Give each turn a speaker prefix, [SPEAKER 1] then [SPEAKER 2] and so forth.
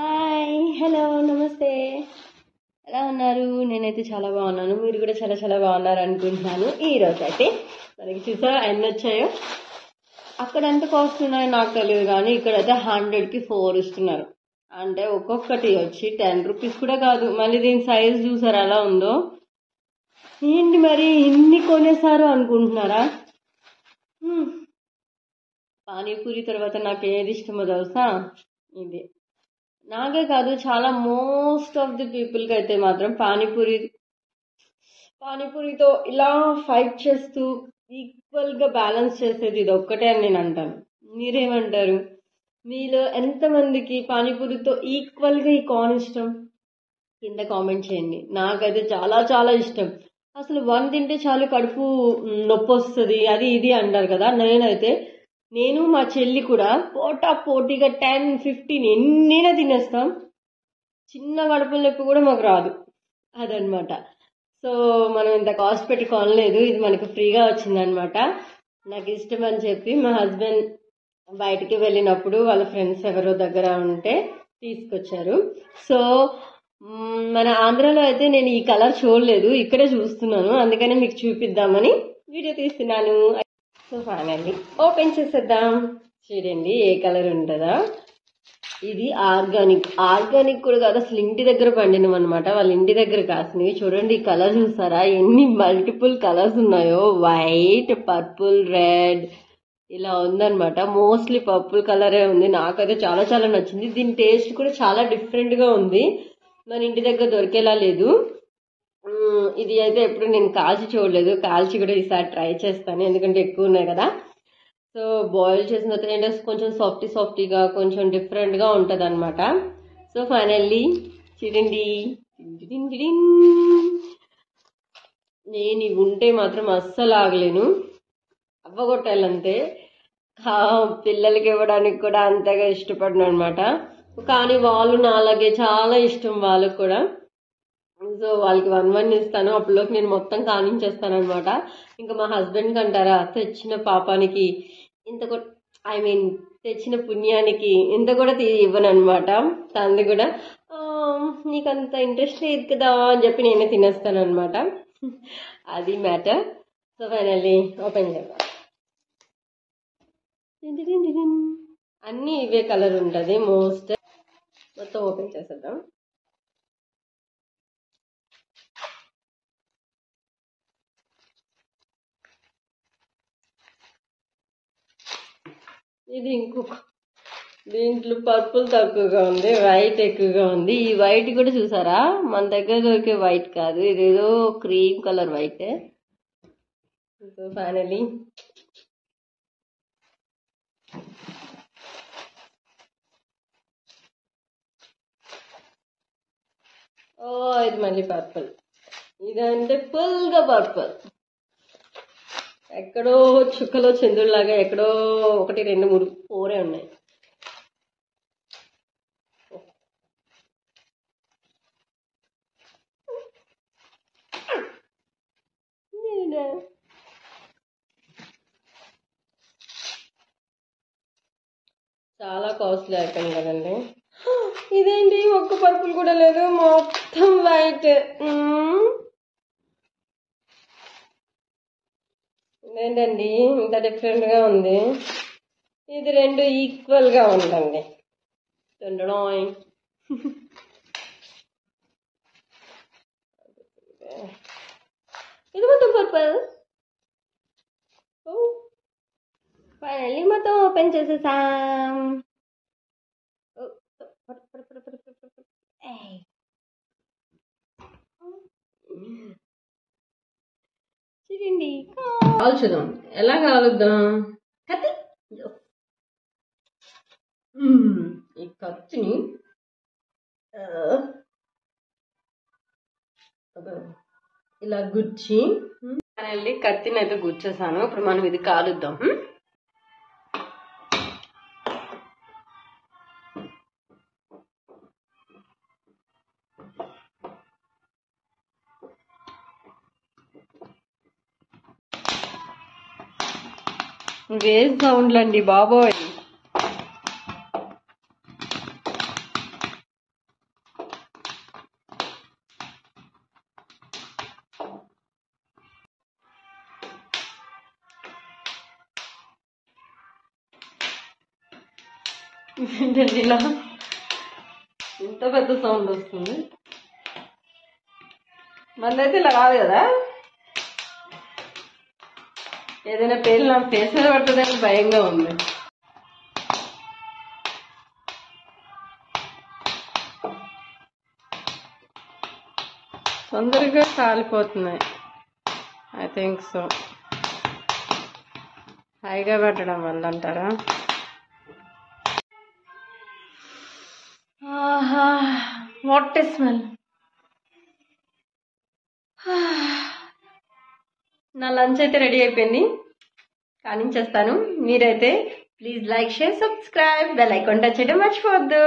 [SPEAKER 1] Hi hello నమస్తే. ఎలా ఉన్నారు? నేనైతే చాలా బాగున్నాను. మీరు కూడా చాలా చాలా బాగున్నారు అనుకుంటున్నాను. ఈరోజు అయితే మనకి చూసా ఎన్ని వచ్చాయో. అక్కడ ఎంత కాస్ట్ ఉన్నాయో నాకు తెలియదు, కానీ ఇక్కడైతే 100కి 4 ఇస్తున్నారు. అంటే ఒక్కొక్కటి వచ్చి 10 రూపీస్ కూడా కాదు. మళ్ళీ దీని సైజ్ చూసారు ఎలా ఉందో. ఏంటి మరి ఇన్ని కొనేసారు అనుకుంటున్నారా? పానీపూరి తర్వాత నాకు ఏది ఇష్టమో తెలుసా? ఇది. నాకే కాదు, చాలా మోస్ట్ ఆఫ్ ది పీపుల్కి అయితే మాత్రం పానీపూరితో ఇలా ఫైట్ చేస్తూ ఈక్వల్గా బ్యాలెన్స్ చేసేది ఇది ఒక్కటే అని నేను అంటాను. మీరేమంటారు? మీలో ఎంతమందికి పానీపూరితో ఈక్వల్గా ఈ కార్న్ ఇష్టం? కింద కామెంట్ చేయండి. నాకైతే చాలా చాలా ఇష్టం. అసలు 1 తింటే చాలు కడుపు నొప్పి వస్తుంది, అది ఇది అంటారు కదా. నేను మా చెల్లి కూడా పోటీగా 10, 15 ఎన్నైనా తినేస్తాం. చిన్న కడుపుల నొప్పి కూడా మాకు రాదు. అదనమాట. సో మనం ఇంత కాస్ట్ పెట్టి కొనలేదు, ఇది మనకు ఫ్రీగా వచ్చిందనమాట. నాకు ఇష్టం అని చెప్పి మా హస్బెండ్ బయటికి వెళ్ళినప్పుడు వాళ్ళ ఫ్రెండ్స్ ఎవరో దగ్గర ఉంటే తీసుకొచ్చారు. సో మన ఆంధ్రాలో అయితే నేను ఈ కలర్ చూడలేదు, ఇక్కడే చూస్తున్నాను. అందుకనే మీకు చూపిద్దామని వీడియో తీస్తున్నాను. సో ఫైనల్లీ ఓపెన్ చేసేద్దాం. చూడండి ఏ కలర్ ఉంటుందా. ఇది ఆర్గానిక్ కూడా కాదు, అసలు ఇంటి దగ్గర పండినవి అనమాట. వాళ్ళ ఇంటి దగ్గర కాసినవి. చూడండి ఈ కలర్ చూసారా, ఎన్ని మల్టిపుల్ కలర్స్ ఉన్నాయో. వైట్, పర్పుల్, రెడ్ ఇలా ఉందనమాట. మోస్ట్లీ పర్పుల్ కలరే ఉంది. నాకైతే చాలా చాలా నచ్చింది. దీని టేస్ట్ కూడా చాలా డిఫరెంట్గా ఉంది, మన ఇంటి దగ్గర దొరికేలా లేదు. ఇది అయితే ఎప్పుడు నేను కాల్చి చూడలేదు. కాల్చి కూడా ఈసారి ట్రై చేస్తాను, ఎందుకంటే ఎక్కువ ఉన్నాయి కదా. సో బాయిల్ చేసిన తర్వాత కొంచెం సాఫ్టీగా కొంచెం డిఫరెంట్గా ఉంటుంది అనమాట. సో ఫైనల్లీ చూడండి, నేను ఇవి ఉంటే మాత్రం అస్సలు ఆగలేను, అవ్వగొట్టాలంతే. పిల్లలకి ఇవ్వడానికి కూడా అంతగా ఇష్టపడను అనమాట. కానీ వాళ్ళు నాలాగే చాలా ఇష్టం వాళ్ళకు కూడా. సో వాళ్ళకి 1 ఇస్తాను, అప్పటిలోకి నేను మొత్తం కానించేస్తాను అనమాట. ఇంకా మా హస్బెండ్కి అంటారా, తెచ్చిన పాపానికి ఇంత తెచ్చిన పుణ్యానికి ఇంత కూడా ఇవ్వను అనమాట. తనది కూడా నీకు అంత ఇంట్రెస్ట్ లేదు కదా అని చెప్పి నేనే తినేస్తాను అనమాట. అది మ్యాటర్. సో ఫైనల్లీ ఓపెన్ చేద్దాం. అన్నీ ఇవే కలర్ ఉంటుంది మొత్తం ఓపెన్ చేసేద్దాం. ఇది ఇంకొక, దీంట్లో పర్పుల్ తక్కువగా ఉంది, వైట్ ఎక్కువగా ఉంది. ఈ వైట్ కూడా చూసారా, మన దగ్గర దొరికే వైట్ కాదు, ఇదేదో cream colour white. So finally ఇది మళ్ళీ పర్పుల్. ఇదంటే ఫుల్గా పర్పుల్. ఎక్కడో చుక్కలో చంద్రులాగా ఎక్కడో 1, 2, 3, 4 ఉన్నాయి. చాలా కాస్ట్లీ అయిపోయింది కదండి. ఇదేంటి ఒక్క పర్పుల్ కూడా లేదు, మొత్తం వైట్. ఇదేంటండి ఇంత డిఫరెంట్గా ఉంది. ఇది 2 ఈక్వల్గా ఉందండి. ఇది మొత్తం పర్పుల్. ఫైనల్లీ మొత్తం ఓపెన్ చేసేసాం. చూడండి, కాల్చుదాం. ఎలా కాలుద్దాం? కత్తి. ఈ కత్తిని ఇలా గుచ్చి ఫైనల్లీ కత్తిని అయితే గుచ్చేసాను. ఇప్పుడు మనం ఇది కాలుద్దాం. వేస్ సౌండ్లండి బాబోయ్. ఏంటండి ఇలా ఇంత పెద్ద సౌండ్ వస్తుంది? మనదైతే ఇలా కాదు కదా. ఏదైనా పేరు నా ఫేస్ మీద పడుతుందని భయంగా ఉంది. తొందరగా కాలిపోతున్నాయి. I think so. హైగా పెట్టడం వల్ల అంటారా? ఆహా, వాట్ ఏ స్మెల్. నా లంచ్ అయితే రెడీ అయిపోయింది, కానించేస్తాను. మీరైతే please like, share, subscribe, bell icon touch చేయడం మర్చిపోవద్దు.